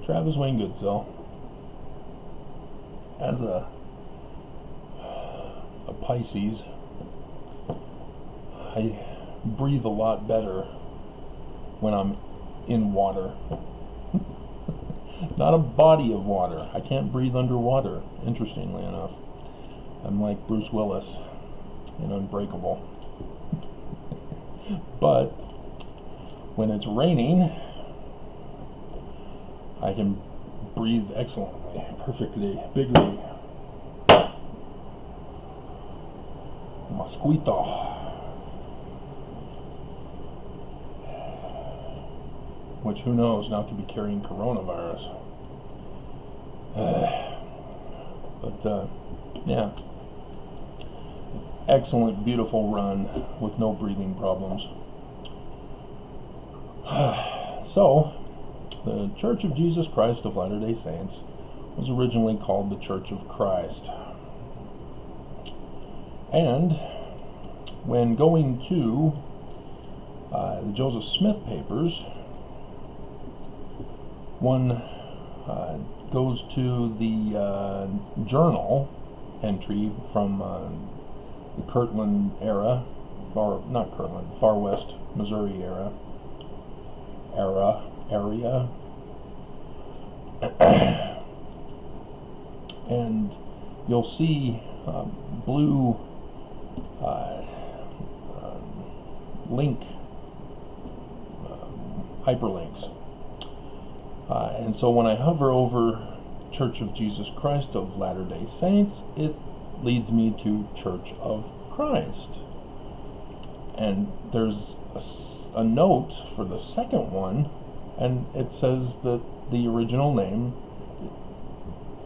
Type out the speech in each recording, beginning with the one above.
Travis Wayne Goodsill. As a Pisces, I breathe a lot better when I'm in water. Not a body of water. I can't breathe underwater, interestingly enough. I'm like Bruce Willis in Unbreakable. But when it's raining, I can breathe excellently, perfectly, bigly. Mosquito. Which, who knows, now could be carrying coronavirus. But, yeah. Excellent, beautiful run with no breathing problems. So, the Church of Jesus Christ of Latter-day Saints was originally called the Church of Christ. And when going to the Joseph Smith papers, one goes to the journal entry from the Kirtland era, Far West Missouri area, and you'll see blue link hyperlinks. And so when I hover over Church of Jesus Christ of Latter-day Saints, it leads me to Church of Christ. And there's a note for the second one, and it says that the original name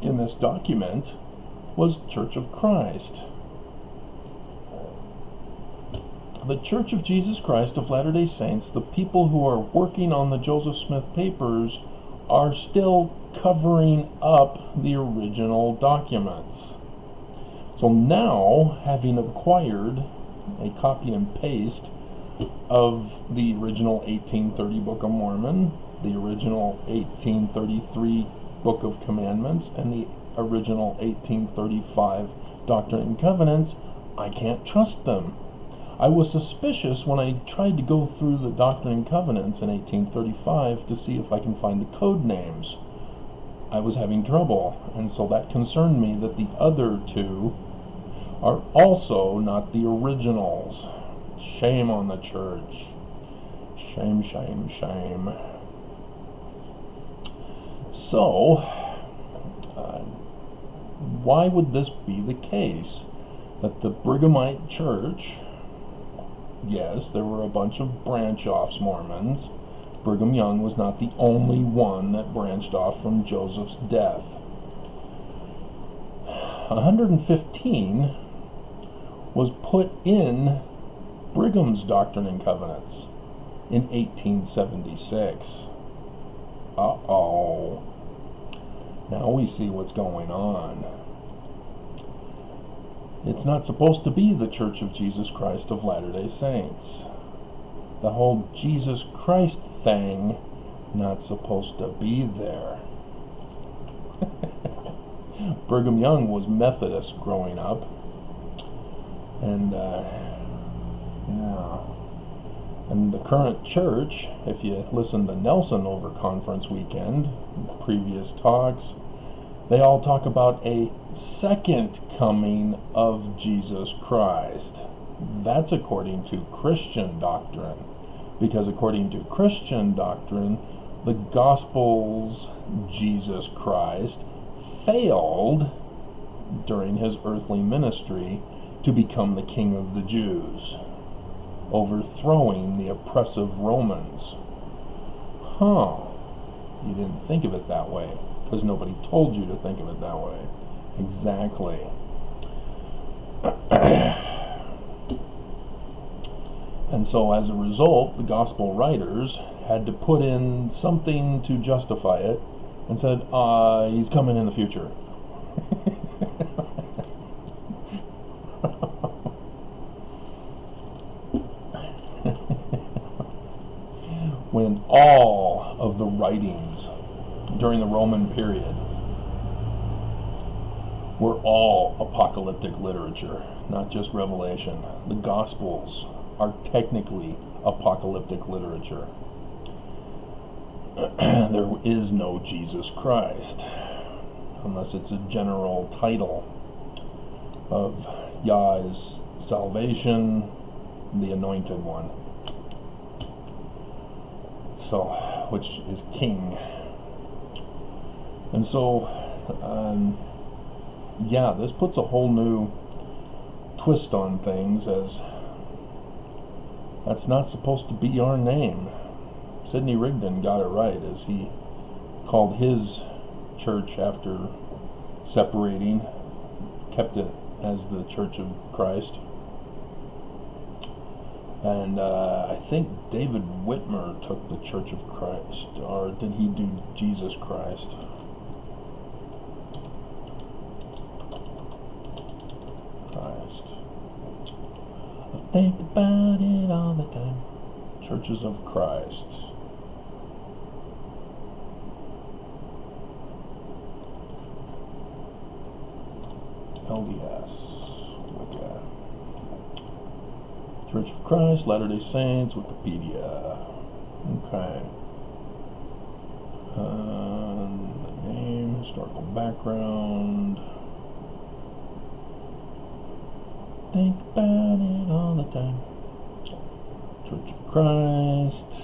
in this document was Church of Christ. The Church of Jesus Christ of Latter-day Saints, the people who are working on the Joseph Smith papers, are still covering up the original documents. So now, having acquired a copy and paste of the original 1830 Book of Mormon, the original 1833 Book of Commandments, and the original 1835 Doctrine and Covenants, I can't trust them. I was suspicious when I tried to go through the Doctrine and Covenants in 1835 to see if I can find the code names. I was having trouble, and so that concerned me that the other two are also not the originals. Shame on the church. Shame, shame, shame. So, why would this be the case? That the Brighamite Church, yes, there were a bunch of branch-offs Mormons. Brigham Young was not the only one that branched off from Joseph's death. 115 was put in Brigham's Doctrine and Covenants in 1876. Uh-oh. Now we see what's going on. It's not supposed to be the Church of Jesus Christ of Latter-day Saints. The whole Jesus Christ thing, not supposed to be there. Brigham Young was Methodist growing up. And, yeah. And the current church, if you listen to Nelson over conference weekend, previous talks, they all talk about a second coming of Jesus Christ. That's according to Christian doctrine. Because according to Christian doctrine, the Gospel's Jesus Christ failed during his earthly ministry to become the King of the Jews, overthrowing the oppressive Romans. Huh. You didn't think of it that way, because nobody told you to think of it that way. Exactly. And so as a result, the gospel writers had to put in something to justify it, and said, he's coming in the future. When all of the writings during the Roman period were all apocalyptic literature, not just Revelation. The Gospels are technically apocalyptic literature. There is no Jesus Christ, unless it's a general title of Yah is salvation, the anointed one. So, which is king. And so, yeah, this puts a whole new twist on things, as that's not supposed to be our name. Sidney Rigdon got it right, as he called his church, after separating, kept it as the Church of Christ. And I think David Whitmer took the Church of Christ, or did he do Jesus Christ? Christ. I think about it all the time. Churches of Christ. LDS, Wicca. Church of Christ, Latter-day Saints, Wikipedia. Okay. The name, historical background. Think about it all the time. Church of Christ.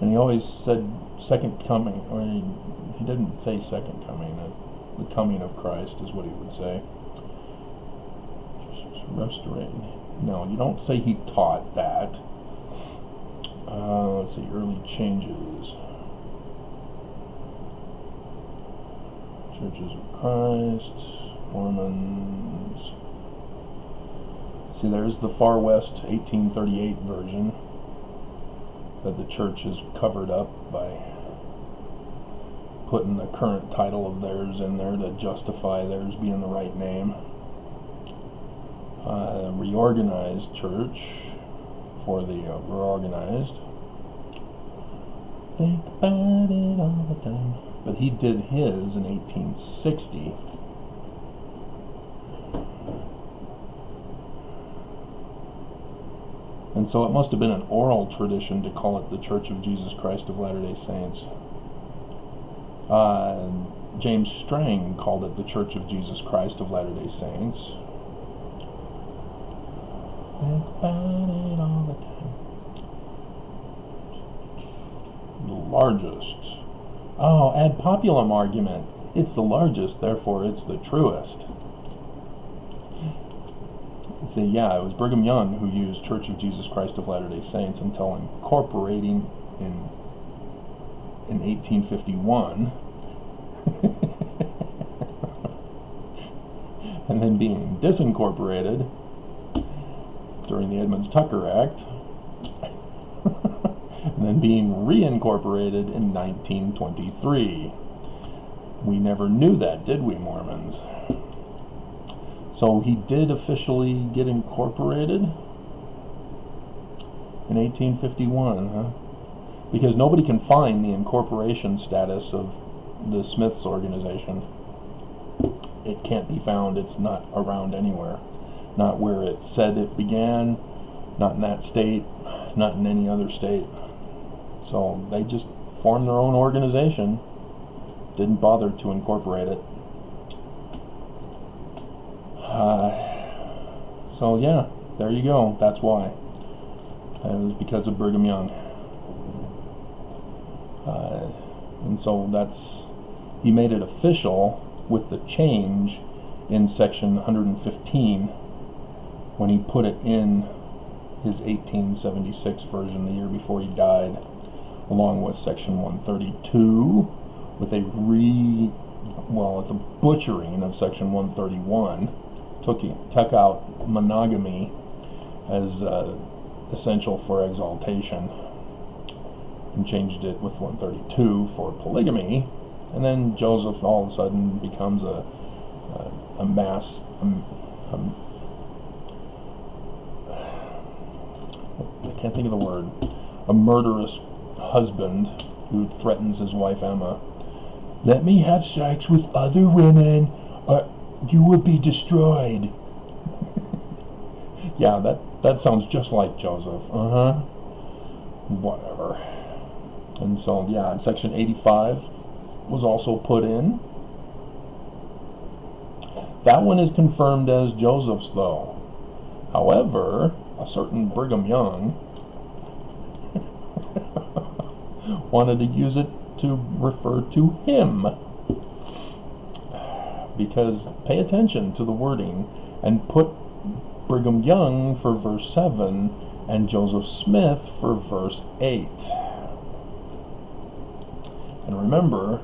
And he always said second coming, or he didn't say second coming, the coming of Christ is what he would say. Just restoring. No, you don't say he taught that. Let's see, early changes. Churches of Christ, Mormons. See, there's the Far West 1838 version that the church is covered up by putting the current title of theirs in there to justify theirs being the right name. Reorganized church for the reorganized. Think about it all the time. But he did his in 1860. And so it must have been an oral tradition to call it the Church of Jesus Christ of Latter-day Saints. James Strang called it the Church of Jesus Christ of Latter-day Saints. Think about it all the time. The largest. Oh, ad populum argument. It's the largest, therefore it's the truest. See, yeah, it was Brigham Young who used Church of Jesus Christ of Latter-day Saints until incorporating in 1851. And then being disincorporated during the Edmunds-Tucker Act. And then being reincorporated in 1923. We never knew that, did we, Mormons? So he did officially get incorporated in 1851, huh? Because nobody can find the incorporation status of the Smiths organization. It can't be found. It's not around anywhere. Not where it said it began, not in that state, not in any other state. So they just formed their own organization, didn't bother to incorporate it. So yeah, there you go. That's why. It was because of Brigham Young. And so he made it official with the change in section 115 when he put it in his 1876 version the year before he died, along with section 132 with the butchering of section 131, took out monogamy as essential for exaltation and changed it with 132 for polygamy. And then Joseph all of a sudden becomes a can't think of the word, a murderous husband who threatens his wife Emma. Let me have sex with other women or you will be destroyed. Yeah, that sounds just like Joseph. Whatever. And so, yeah, Section 85 was also put in. That one is confirmed as Joseph's, though. However, a certain Brigham Young wanted to use it to refer to him. Because pay attention to the wording and put Brigham Young for verse 7 and Joseph Smith for verse 8. And remember,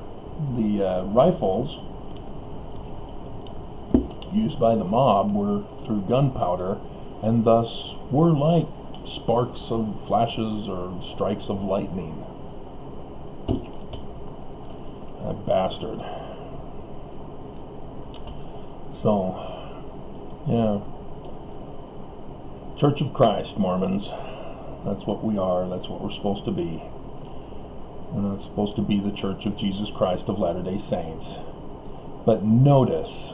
the rifles used by the mob were through gunpowder and thus were like sparks of flashes or strikes of lightning. That bastard. So, yeah. Church of Christ, Mormons. That's what we are. That's what we're supposed to be. We're not supposed to be the Church of Jesus Christ of Latter-day Saints. But notice,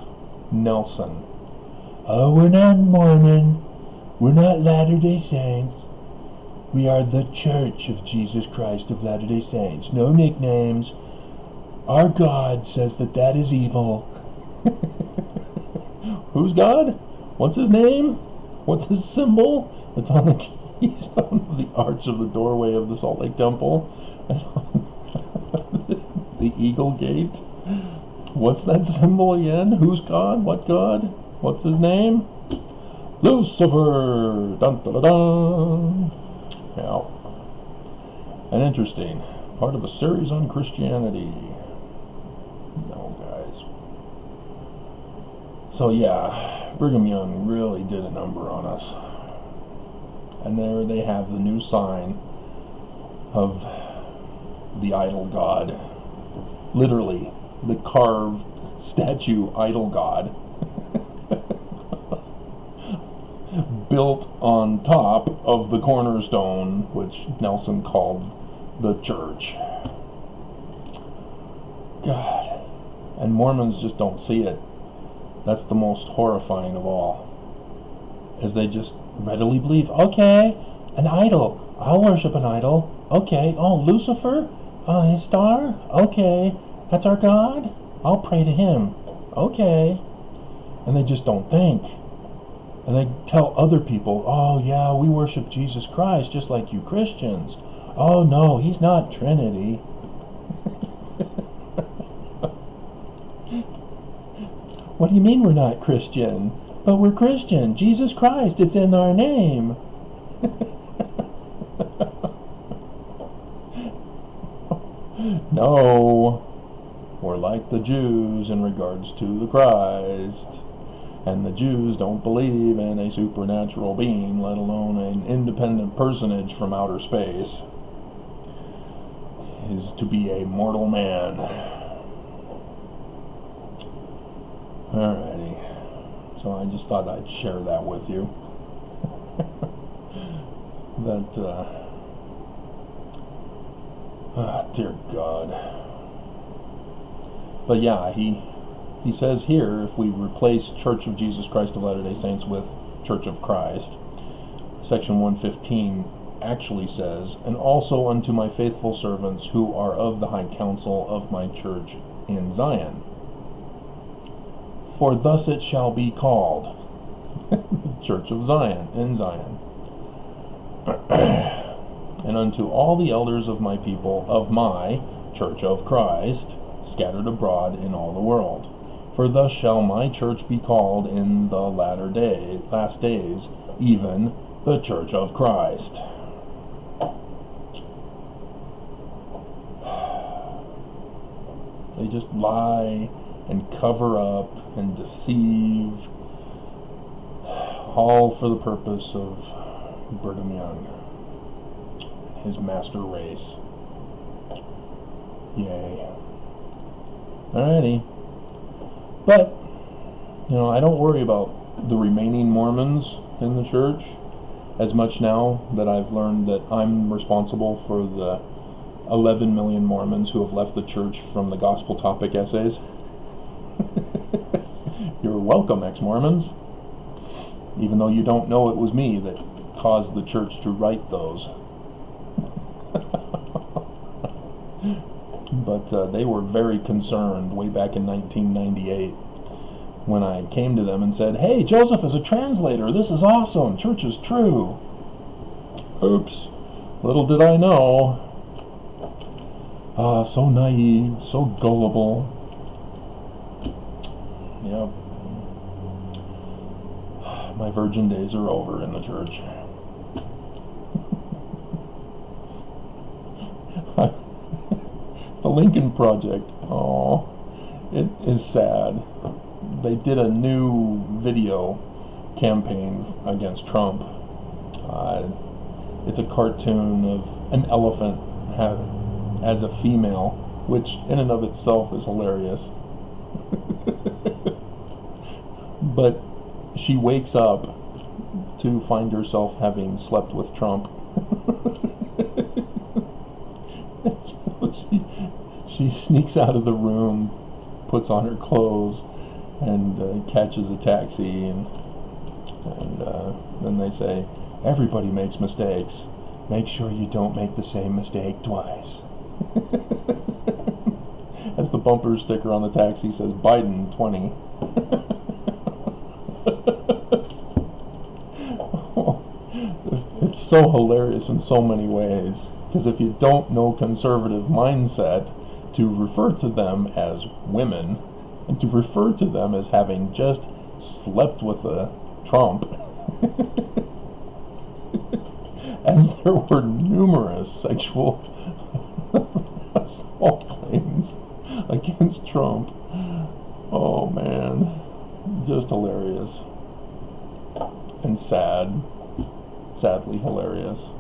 Nelson. Oh, we're not Mormon. We're not Latter-day Saints. We are the Church of Jesus Christ of Latter-day Saints. No nicknames. Our God says that is evil. Who's God? What's his name? What's his symbol? It's on the keystone of the arch of the doorway of the Salt Lake Temple. The Eagle Gate. What's that symbol again? Who's God? What God? What's his name? Lucifer! Dun, dun, dun, dun. Yeah. And interesting. Part of a series on Christianity. No, guys. So yeah, Brigham Young really did a number on us. And there they have the new sign of the idol god. Literally, the carved statue idol god. Built on top of the cornerstone, which Nelson called the church. God. And Mormons just don't see it. That's the most horrifying of all. As they just readily believe, okay, an idol. I'll worship an idol. Okay, oh, Lucifer? His star? Okay, that's our God? I'll pray to him. Okay. And they just don't think. And they tell other people, oh yeah, we worship Jesus Christ just like you Christians. Oh no, he's not Trinity. What do you mean we're not Christian? But we're Christian. Jesus Christ, it's in our name. No, we're like the Jews in regards to the Christ. And the Jews don't believe in a supernatural being, let alone an independent personage from outer space. Is to be a mortal man. Alrighty. So I just thought I'd share that with you. Dear God. But yeah, he says here, if we replace Church of Jesus Christ of Latter-day Saints with Church of Christ, section 115 actually says, and also unto my faithful servants who are of the high council of my church in Zion. For thus it shall be called, Church of Zion, in Zion. And unto all the elders of my people, of my Church of Christ, scattered abroad in all the world. For thus shall my church be called in the last days, even the Church of Christ. They just lie and cover up and deceive, all for the purpose of Brigham Young, his master race. Yay. Alrighty. But, I don't worry about the remaining Mormons in the church. as much now that I've learned that I'm responsible for the 11 million Mormons who have left the church from the gospel topic essays. You're welcome, ex-Mormons. Even though you don't know it was me that caused the church to write those. But they were very concerned way back in 1998 when I came to them and said, "Hey, Joseph is a translator. This is awesome. Church is true." Oops. Little did I know. So naive, so gullible. Yep. My virgin days are over in the church. The Lincoln Project. Oh, it is sad. They did a new video campaign against Trump. It's a cartoon of an elephant as a female, which in and of itself is hilarious. But she wakes up to find herself having slept with Trump. So she sneaks out of the room, puts on her clothes, and catches a taxi, and then they say, "Everybody makes mistakes. Make sure you don't make the same mistake twice." As the bumper sticker on the taxi says, "Biden 20. It's so hilarious in so many ways, because if you don't know conservative mindset, to refer to them as women and to refer to them as having just slept with a Trump, as there were numerous sexual assault claims against Trump. Oh man, just hilarious and sad. Sadly hilarious.